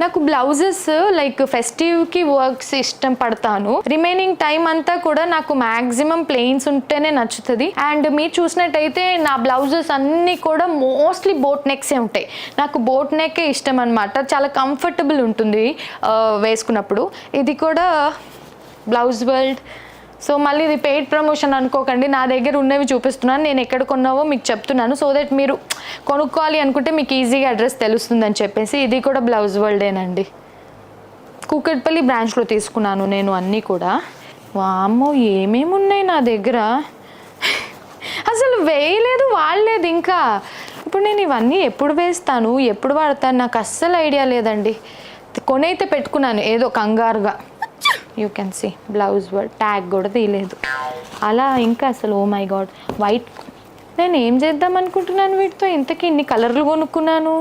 నాకు blouses like ఫెస్టివ్కి works ఇష్టం పడతాను. రిమైనింగ్ టైం అంతా కూడా నాకు మ్యాక్సిమం ప్లెయిన్స్ ఉంటేనే నచ్చుతుంది. అండ్ మీరు చూసినట్టయితే నా బ్లౌజెస్ అన్నీ కూడా మోస్ట్లీ బోట్ నెక్సే ఉంటాయి. నాకు బోట్ నెక్కే ఇష్టం అనమాట. చాలా కంఫర్టబుల్ ఉంటుంది వేసుకున్నప్పుడు. ఇది కూడా బ్లౌజ్ వరల్డ్. సో మళ్ళీ ఇది పెయిడ్ ప్రమోషన్ అనుకోకండి, నా దగ్గర ఉన్నవి చూపిస్తున్నాను, నేను ఎక్కడ కొన్నావో మీకు చెప్తున్నాను. సో దట్ మీరు కొనుక్కోవాలి అనుకుంటే మీకు ఈజీగా అడ్రస్ తెలుస్తుందని చెప్పేసి. ఇది కూడా బ్లౌజ్ వరల్డేనండి. కూకట్పల్లి బ్రాంచ్లో తీసుకున్నాను నేను అన్నీ కూడా. వామ్మో ఏమేమి ఉన్నాయి నా దగ్గర, అసలు వేయలేదు వాడలేదు ఇంకా. ఇప్పుడు నేను ఇవన్నీ ఎప్పుడు వేస్తాను, ఎప్పుడు వాడతాను నాకు అస్సలు ఐడియా లేదండి. కొనైతే పెట్టుకున్నాను ఏదో కంగారుగా. You can see blouse word tag కూడా తీయలేదు అలా. ఇంకా అసలు ఓ మై గాడ్ వైట్, నేను ఏం చేద్దాం అనుకుంటున్నాను వీటితో, ఇంతకీ ఇన్ని కలర్లు కొనుక్కున్నాను.